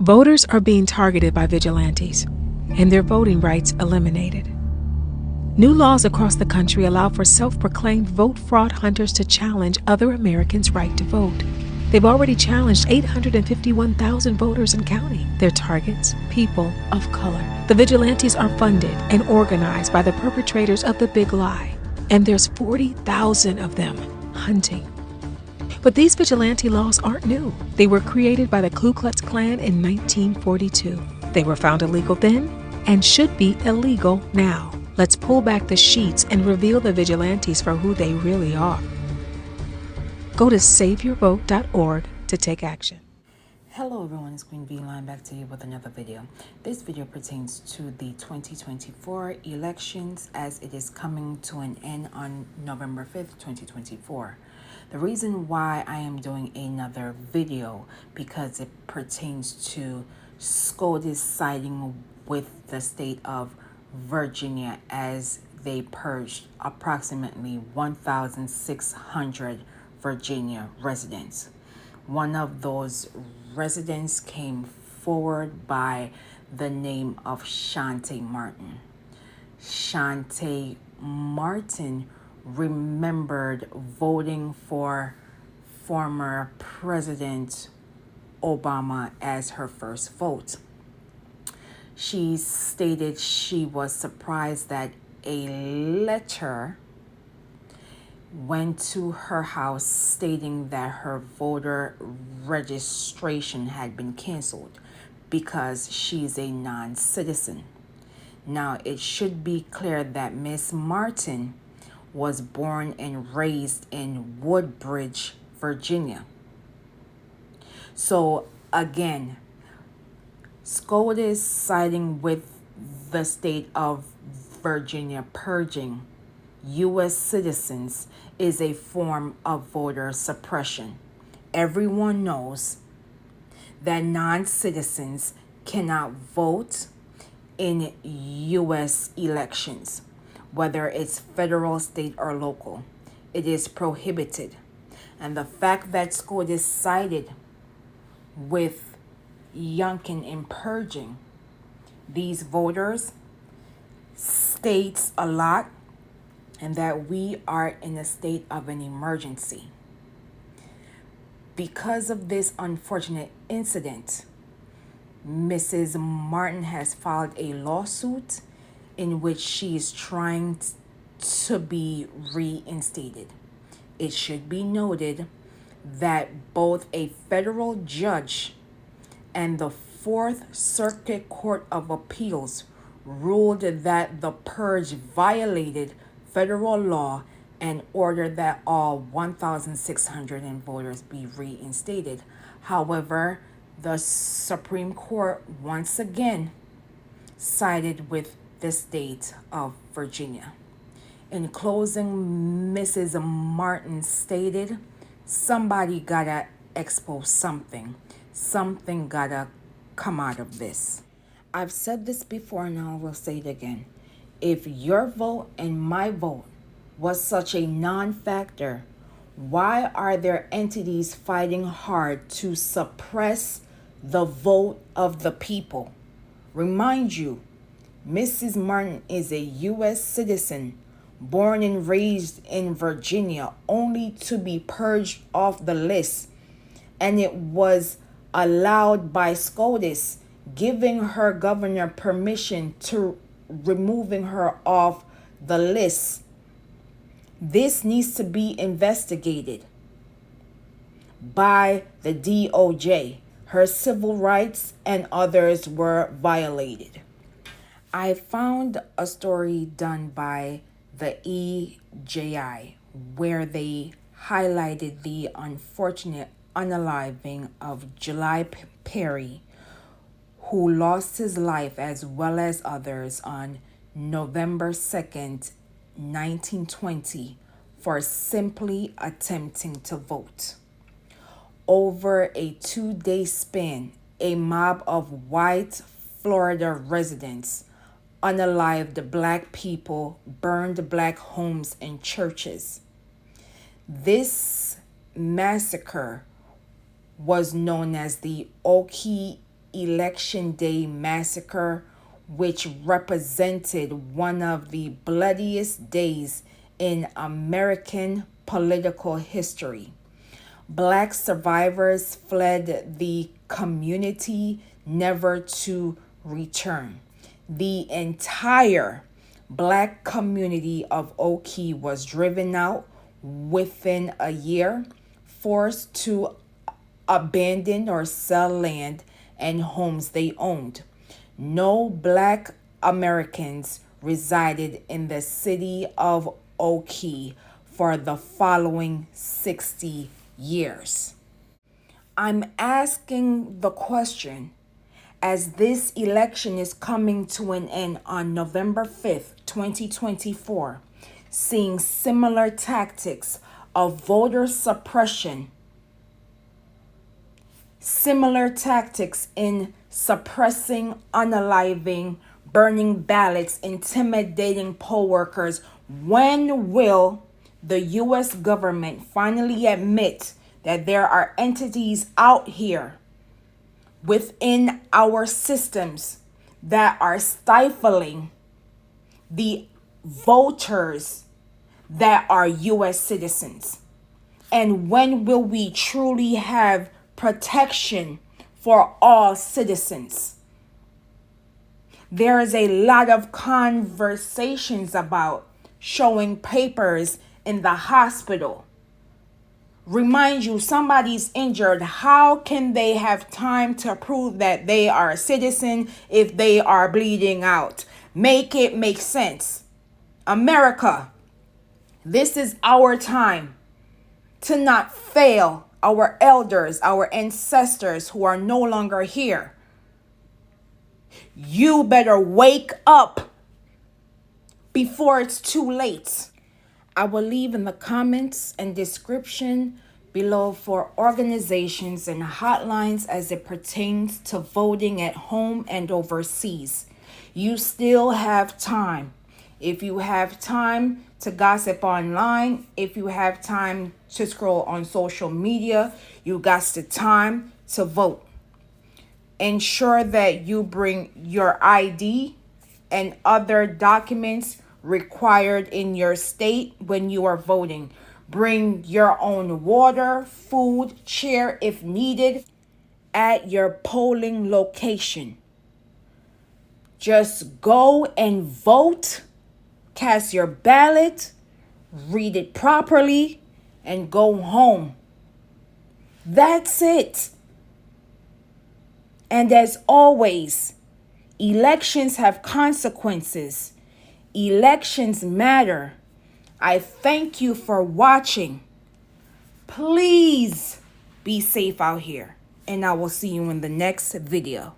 Voters are being targeted by vigilantes and their voting rights eliminated. New laws across the country allow for self-proclaimed vote fraud hunters to challenge other Americans' right to vote. They've already challenged 851,000 voters and counting. Their targets, people of color. The vigilantes are funded and organized by the perpetrators of the big lie, and there's 40,000 of them hunting. But these vigilante laws aren't new. They were created by the Ku Klux Klan in 1942. They were found illegal then and should be illegal now. Let's pull back the sheets and reveal the vigilantes for who they really are. Go to saveyourvote.org to take action. Hello everyone, it's Queen V Line back to you with another video. This video pertains to the 2024 elections as it is coming to an end on November 5th, 2024. The reason why I am doing another video because it pertains to SCOTUS siding with the state of Virginia as they purged approximately 1,600 Virginia residents. One of those residents came forward by the name of Shante Martin. Shante Martin remembered voting for former President Obama as her first vote. She stated she was surprised that a letter went to her house stating that her voter registration had been canceled because she's a non-citizen. Now, it should be clear that Miss Martin was born and raised in Woodbridge, Virginia. So again, SCOTUS siding with the state of Virginia purging U.S. citizens is a form of voter suppression. Everyone knows that non-citizens cannot vote in U.S. elections, whether it's federal, state, or local. It is prohibited. And the fact that SCOTUS sided with Youngkin in purging these voters states a lot, and that we are in a state of an emergency. Because of this unfortunate incident, Mrs. Martin has filed a lawsuit in which she is trying to be reinstated. It should be noted that both a federal judge and the Fourth Circuit Court of Appeals ruled that the purge violated federal law and ordered that all 1,600 voters be reinstated. However, the Supreme Court once again sided with the state of Virginia. In closing, Mrs. Martin stated, somebody gotta expose something. Something gotta come out of this. I've said this before and I will say it again. If your vote and my vote was such a non-factor, why are there entities fighting hard to suppress the vote of the people? Remind you, Mrs. Martin is a U.S. citizen, born and raised in Virginia, only to be purged off the list. And it was allowed by SCOTUS, giving her governor permission to removing her off the list. This needs to be investigated by the DOJ. Her civil rights and others were violated. I found a story done by the EJI where they highlighted the unfortunate unaliving of July Perry, who lost his life as well as others on November 2nd, 1920, for simply attempting to vote. Over a 2-day span, a mob of white Florida residents unalived Black people, burned Black homes and churches. This massacre was known as the Okie Election Day massacre, which represented one of the bloodiest days in American political history. Black survivors fled the community, never to return. The entire Black community of Oki was driven out within a year, forced to abandon or sell land and homes they owned. No Black Americans resided in the city of Oki for the following 60 years. I'm asking the question, as this election is coming to an end on November 5th, 2024, seeing similar tactics of voter suppression, similar tactics in suppressing, unaliving, burning ballots, intimidating poll workers. When will the U.S. government finally admit that there are entities out here within our systems that are stifling the voters that are U.S. citizens? And when will we truly have protection for all citizens? There is a lot of conversations about showing papers in the hospital. Remind you, somebody's injured. How can they have time to prove that they are a citizen if they are bleeding out? Make it make sense. America, this is our time to not fail our elders, our ancestors who are no longer here. You better wake up before it's too late. I will leave in the comments and description below for organizations and hotlines as it pertains to voting at home and overseas. You still have time. If you have time to gossip online, if you have time to scroll on social media, you got the time to vote. Ensure that you bring your ID and other documents required in your state when you are voting. Bring your own water, food, chair if needed at your polling location. Just go and vote, cast your ballot, read it properly, and go home. That's it. And as always, elections have consequences. Elections matter. I thank you for watching. Please be safe out here, and I will see you in the next video.